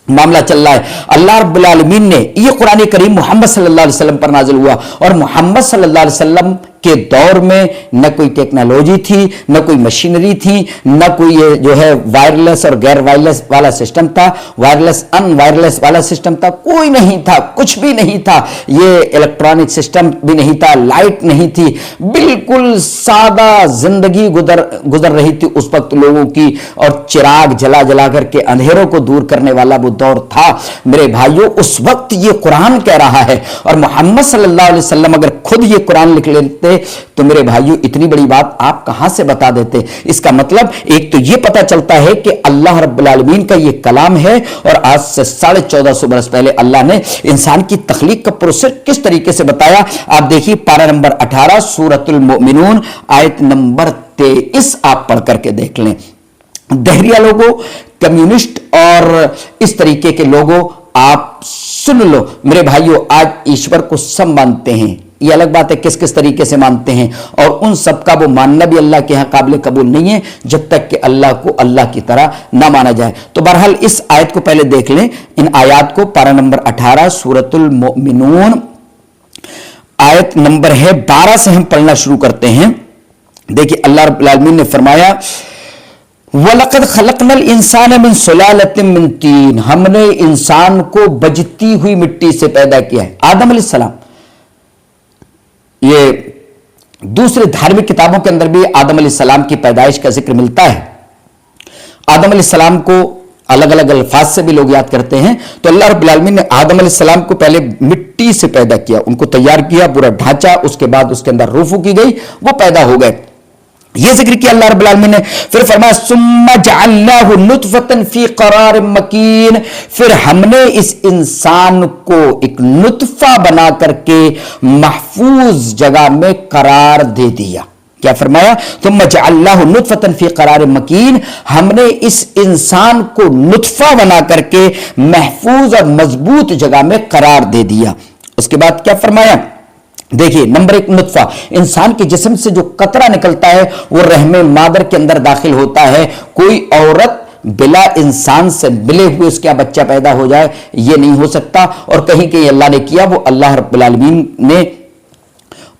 मामला चल रहा है। अल्लाह रब्बुल आलमीन ने, ये कुरान करीम मोहम्मद सल्लल्लाहु अलैहि वसल्लम पर नाजिल हुआ, और मोहम्मद सल्लल्लाहु अलैहि वसल्लम के दौर में न कोई टेक्नोलॉजी थी, न कोई मशीनरी थी, न कोई ये जो है वायरलेस और गैर वायरलेस वाला सिस्टम था, वायरलेस अनवायरलेस वाला सिस्टम था, कोई नहीं था, कुछ भी नहीं था, ये इलेक्ट्रॉनिक सिस्टम भी नहीं था, लाइट नहीं थी, बिल्कुल सादा जिंदगी गुजर रही थी उस वक्त लोगों की, और चिराग जला जला करके अंधेरों को दूर करने वाला वो दौर था। मेरे भाइयों, उस वक्त ये कुरान कह रहा है, और मोहम्मद सल्लल्लाहु अलैहि वसल्लम अगर खुद ये कुरान लिख लेते तो मेरे भाइयों इतनी बड़ी बात आप कहां से बता देते। इसका मतलब एक तो ये पता चलता है कि अल्लाह रब्बुल आलमीन का ये कलाम है, और आज से 1450 बरस पहले अल्लाह ने इंसान की तख्लीक का प्रोसेस किस तरीके से बताया। आप देखिए पारा नंबर 18 सूरतुल मोमिनून आयत नंबर 23 आप पढ़ करके देख लें। दहरिया लोगों, कम्युनिस्ट और इस तरीके के लोगों, आप सुन लो मेरे भाइयों, आज ईश्वर को सब मानते हैं, ये अलग बात है किस किस तरीके से मानते हैं, और उन सब का वो मानना भी अल्लाह के यहां काबिल कबूल नहीं है जब तक कि अल्लाह को अल्लाह की तरह ना माना जाए। तो बहरहाल इस आयत को पहले देख लें, इन आयत को, पारा नंबर 18 सूरतुल मोमिनून आयत नंबर है 12 से हम पढ़ना शुरू करते हैं। देखिए अल्लाह रब्बुल आलमीन ने फरमाया, वलक़द खलक़नल इंसान मिन सुलालतिन मिन तीन, हमने इंसान को बजती हुई मिट्टी से पैदा किया है। आदम अलैहिस्सलाम, ये दूसरे धार्मिक किताबों के अंदर भी आदम अलैहिस्सलाम की पैदाइश का जिक्र मिलता है। आदम अलैहिस्सलाम को अलग अलग अल्फाज से भी लोग याद करते हैं। तो अल्लाह रब्बुल आलमीन ने आदम अलैहिस्सलाम को पहले मिट्टी से पैदा किया, उनको तैयार किया, पूरा ढांचा, उसके बाद उसके अंदर रूह फूकी गई, वो पैदा हो गए। ये जिक्र किया अल्लाह रब्बुल आलमीन ने। फिर फरमाया सुम्मा जअलनाहु नुतफतन फी करार मकीन, फिर हमने इस इंसान को एक नुतफा बना करके महफूज जगह में करार दे दिया। क्या फरमाया? सुम्मा जअलनाहु नुतफतन फी करार मकीन, हमने इस इंसान को नुतफा बना करके महफूज और मजबूत जगह में करार दे दिया। उसके बाद क्या फरमाया? देखिए नंबर 1, नुतफा, इंसान के जिस्म से जो कतरा निकलता है वो रहमे मादर के अंदर दाखिल होता है। कोई औरत बिला इंसान से मिले हुए उसका बच्चा पैदा हो जाए, ये नहीं हो सकता। और कहीं कहीं अल्लाह ने किया, वो अल्लाह रब्बुल आलमीन ने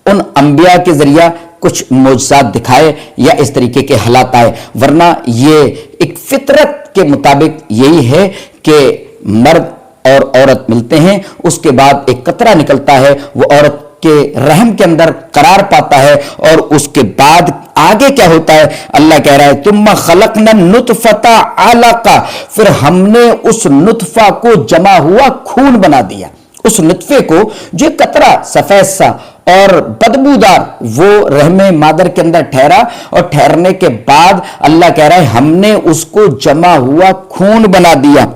उन अंबिया के जरिया कुछ मौजज़ात दिखाए या इस तरीके के हालात आए, वरना ये एक फितरत के मुताबिक यही है कि मर्द और औरत मिलते हैं, उसके बाद एक कतरा निकलता है, वो औरत के रहम के अंदर करार पाता है, और उसके बाद आगे क्या होता है? अल्लाह कह रहा है तुम्मा खलकना नुतफता अलका, फिर हमने उस नुतफा को जमा हुआ खून बना दिया। उस नुतफे को जो कतरा सफेद सा और बदबूदार वो रहमे मादर के अंदर ठहरा, और ठहरने के बाद अल्लाह कह रहा है हमने उसको जमा हुआ खून बना दिया।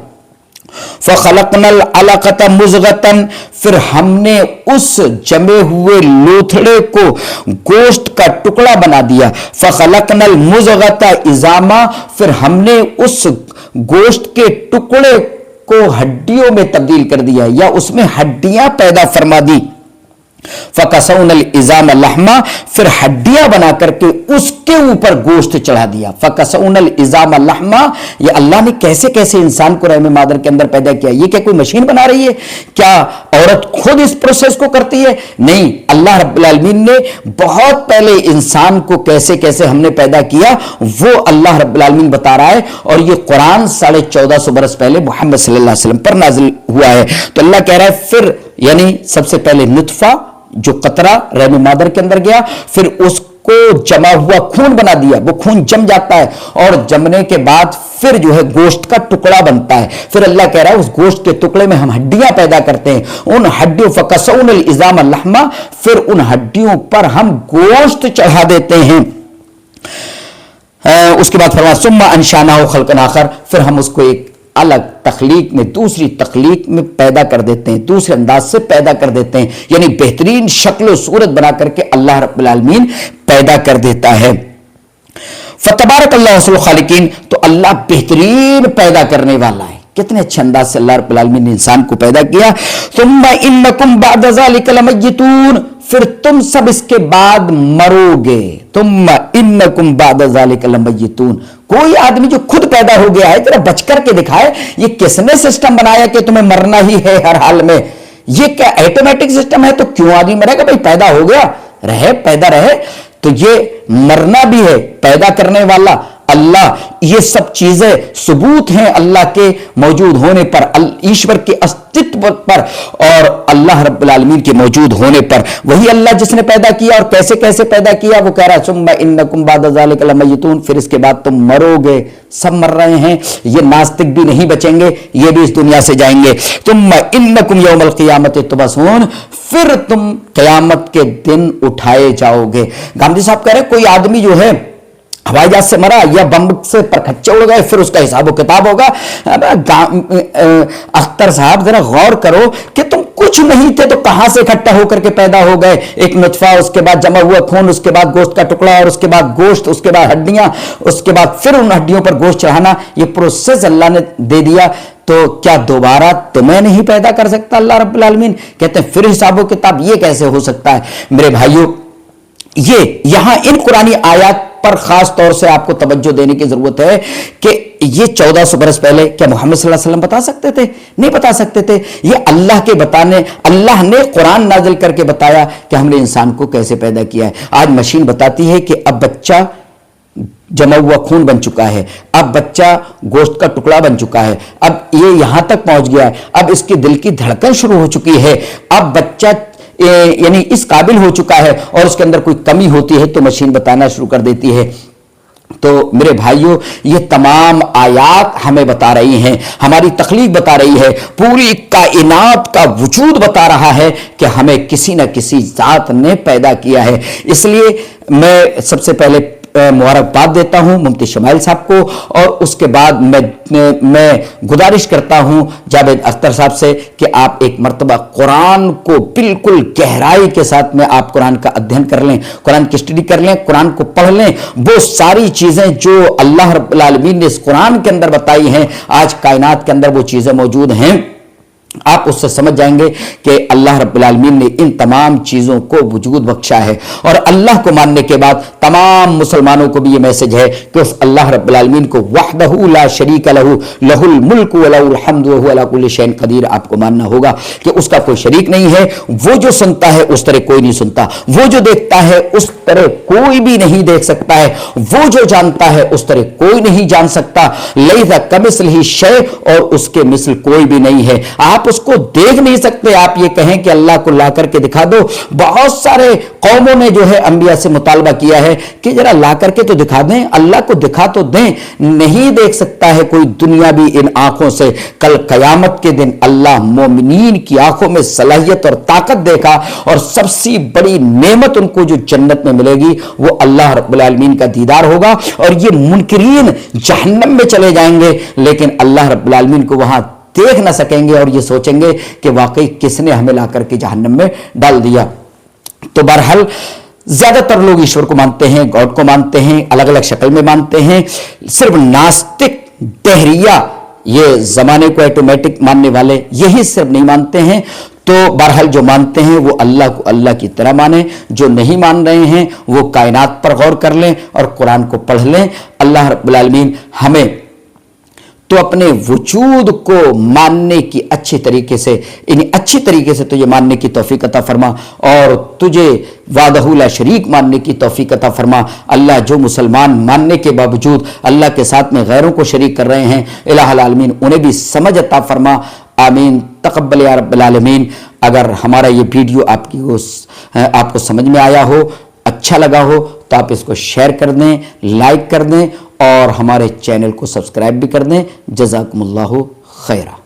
फ़ख़लक़नल अलक़ता मुज़ग़तन, फिर हमने उस जमे हुए लोथड़े को गोश्त का टुकड़ा बना दिया। फ़ख़लक़नल मुज़ग़ता इज़ामा, फिर हमने उस गोश्त के टुकड़े को हड्डियों में तब्दील कर दिया, या उसमें हड्डियां पैदा फरमा दी। फ़कसौनल इज़ाम लहमा, फिर हड्डियां बना करके उसके ऊपर गोश्त चढ़ा दिया। फ़कसौनल इज़ाम लहमा, ये अल्लाह ने कैसे कैसे इंसान को रहमे मादर के अंदर पैदा किया। ये क्या कोई मशीन बना रही है? क्या औरत खुद इस प्रोसेस को करती है? नहीं, अल्लाह रब्बुल आलमीन ने बहुत पहले इंसान को कैसे कैसे हमने पैदा किया वो अल्लाह रब्बुल आलमीन बता रहा है, और ये कुरान 1450 बरस पहले मोहम्मद सल्लल्लाहु अलैहि वसल्लम पर नाजिल हुआ है। तो अल्लाह कह रहा है फिर, यानी सबसे पहले नुतफा जो कतरा रहमे मादर के अंदर गया, फिर उसको जमा हुआ खून बना दिया, वो खून जम जाता है, और जमने के बाद फिर जो है गोश्त का टुकड़ा बनता है। फिर अल्लाह कह रहा है उस गोश्त के टुकड़े में हम हड्डियां पैदा करते हैं, उन हड्डियों फ़कसौनल इज़ाम लहमा, फिर उन हड्डियों पर हम गोश्त चढ़ा देते हैं। उसके बाद फरमाया सुम्मा अंशानाहु खल्क़न आखर, फिर हम उसको एक अलग तख्लीक में, दूसरी तख्लीक में पैदा कर देते हैं, दूसरे अंदाज से पैदा कर देते हैं, यानी बेहतरीन शक्ल सूरत बना करके अल्लाह रब्बुल आलमीन पैदा कर देता है। फतबारकल्लाहु अहसनुल खालिकीन, तो अल्लाह बेहतरीन पैदा करने वाला है। कितने अच्छे अंदाज से अल्लाह रब्बुल आलमीन ने इंसान को पैदा किया। सुम्मा इन्नकुम बअद ज़ालिका लमय्यतून, फिर तुम सब इसके बाद मरोगे। तुम्मा इन्नकुम बअद ज़ालिका लमय्यतून, कोई आदमी जो खुद पैदा हो गया है जरा बच करके दिखाए, ये किसने सिस्टम बनाया कि तुम्हें मरना ही है हर हाल में? ये क्या ऑटोमेटिक सिस्टम है? तो क्यों आदमी मरेगा? भाई पैदा हो गया, रहे, पैदा रहे, तो ये मरना भी है, पैदा करने वाला अल्लाह, ये सब चीजें सबूत हैं अल्लाह के मौजूद होने पर, ईश्वर के अस्तित्व पर और अल्लाह रब्बुल आलमीन के मौजूद होने पर। वही अल्लाह जिसने पैदा किया, और कैसे कैसे पैदा किया, वो कह रहा है सुम्मा इन्नकुम बादा ज़ालिका लमय्यतून, फिर इसके बाद तुम मरोगे। सब मर रहे हैं, ये नास्तिक भी नहीं बचेंगे, ये भी इस दुनिया से जाएंगे। तुम्मा इन्नकुम यौमल क़ियामति तुबअसून, फिर तुम क़यामत के दिन उठाए जाओगे। गांधी साहब कह रहे कोई आदमी जो है हवाई जहाज से मरा या बम से परखच्चे उड़ गए, फिर उसका हिसाब किताब होगा। अख्तर साहब जरा गौर करो कि तुम कुछ नहीं थे तो कहां से इकट्ठा होकर के पैदा हो गए, एक नुतफा, उसके बाद जमा हुआ खून, उसके बाद गोश्त का टुकड़ा, और उसके बाद गोश्त, उसके बाद हड्डियां, उसके बाद फिर उन हड्डियों पर गोश्त चढ़ाना, ये प्रोसेस अल्लाह ने दे दिया। तो क्या दोबारा तुम्हें नहीं पैदा कर सकता अल्लाह रब्बुल आलमीन? कहते हैं फिर हिसाब किताब, ये कैसे हो सकता है? मेरे भाइयों, ये यहां इन कुरानी आयात पर खास तौर से आपको तवज्जो देने की जरूरत है कि ये 1400 बरस पहले क्या मोहम्मद सल्लल्लाहु अलैहि वसल्लम बता सकते थे? नहीं बता सकते थे। ये अल्लाह के बताने, अल्लाह ने कुरान नाजिल करके बताया कि हमने इंसान को कैसे पैदा किया है। आज मशीन बताती है कि अब बच्चा जमा हुआ खून बन चुका है, अब बच्चा गोश्त का टुकड़ा बन चुका है, अब ये यहां तक पहुंच गया है, अब इसकी दिल की धड़कन शुरू हो चुकी है, अब बच्चा यानी इस काबिल हो चुका है, और उसके अंदर कोई कमी होती है तो मशीन बताना शुरू कर देती है। तो मेरे भाइयों, ये तमाम आयात हमें बता रही हैं, हमारी तख्लीक बता रही है, पूरी कायनात का वजूद बता रहा है कि हमें किसी न किसी जात ने पैदा किया है। इसलिए मैं सबसे पहले मुबारकबाद देता हूं मुफ्ती शमाइल साहब को, और उसके बाद मैं गुजारिश करता हूं जावेद अख्तर साहब से कि आप एक मर्तबा कुरान को बिल्कुल गहराई के साथ में आप कुरान का अध्ययन कर लें, कुरान की स्टडी कर लें, कुरान को पढ़ लें। वो सारी चीजें जो अल्लाह रब्बुल आलमीन ने इस कुरान के अंदर बताई हैं, आज कायनात के अंदर वो चीजें मौजूद हैं। आप उससे समझ जाएंगे कि अल्लाह रब्बुल आलमीन ने इन तमाम चीजों को वजूद बख्शा है। और अल्लाह को मानने के बाद तमाम मुसलमानों को भी ये मैसेज है कि उस अल्लाह रब्बुल आलमीन को वहदहू ला शरीक लहू लहुल मुल्क व लहुल हम्द व हुवा अला कुल्लि शैइन कदीर आपको मानना होगा कि उसका कोई शरीक नहीं है। वो जो सुनता है उस तरह कोई नहीं सुनता, वो जो देखता है उस तरह कोई भी नहीं देख सकता है, वो जो जानता है उस तरह कोई नहीं जान सकता। लैसा कमिस्लिही शै, और उसके मिसल कोई भी नहीं है। आप उसको देख नहीं सकते, आप ये कहें कि अल्लाह को ला करके दिखा दो। बहुत सारे कौमों ने जो है अंबिया से मुतालबा किया है कि जरा ला करके तो दिखा दें, अल्लाह को दिखा तो दें। नहीं देख सकता है कोई दुनिया भी इन आंखों से। कल कयामत के दिन अल्लाह मोमिनीन की आंखों में सलाहियत और ताकत देगा, और सबसे बड़ी नेमत उनको जो जन्नत में मिलेगी वो अल्लाह रब्बुल आलमीन का दीदार होगा। और ये मुनकिरीन जहन्नम में चले जाएंगे, लेकिन अल्लाह रब्बुल आलमीन को वहां देख ना सकेंगे, और ये सोचेंगे कि वाकई किसने हमें ला करके जहन्नम में डाल दिया। तो बहरहाल ज्यादातर लोग ईश्वर को मानते हैं, गॉड को मानते हैं, अलग अलग शक्ल में मानते हैं। सिर्फ नास्तिक, दहरिया, ये जमाने को ऑटोमेटिक मानने वाले यही सिर्फ नहीं मानते हैं। तो बहरहाल जो मानते हैं वो अल्लाह को अल्लाह की तरह माने, जो नहीं मान रहे हैं वो कायनात पर गौर कर लें और कुरान को पढ़ लें। अल्लाह रब्बुल आलमीन हमें तो अपने वजूद को मानने की अच्छी तरीके से, यानी अच्छी तरीके से तुझे मानने की तौफीक अता फरमा, और तुझे वादहू ला शरीक मानने की तौफीक अता फरमा। अल्लाह जो मुसलमान मानने के बावजूद अल्लाह के साथ में गैरों को शरीक कर रहे हैं, इलाहुल आलमीन उन्हें भी समझ अता फरमा। आमीन तक़ब्बल या रब्बल आलमीन। अगर हमारा ये वीडियो आपको समझ में आया हो, अच्छा लगा हो, तो आप इसको शेयर कर दें, लाइक कर दें, और हमारे चैनल को सब्सक्राइब भी कर दें। जज़ाकुमुल्लाहु खैरा।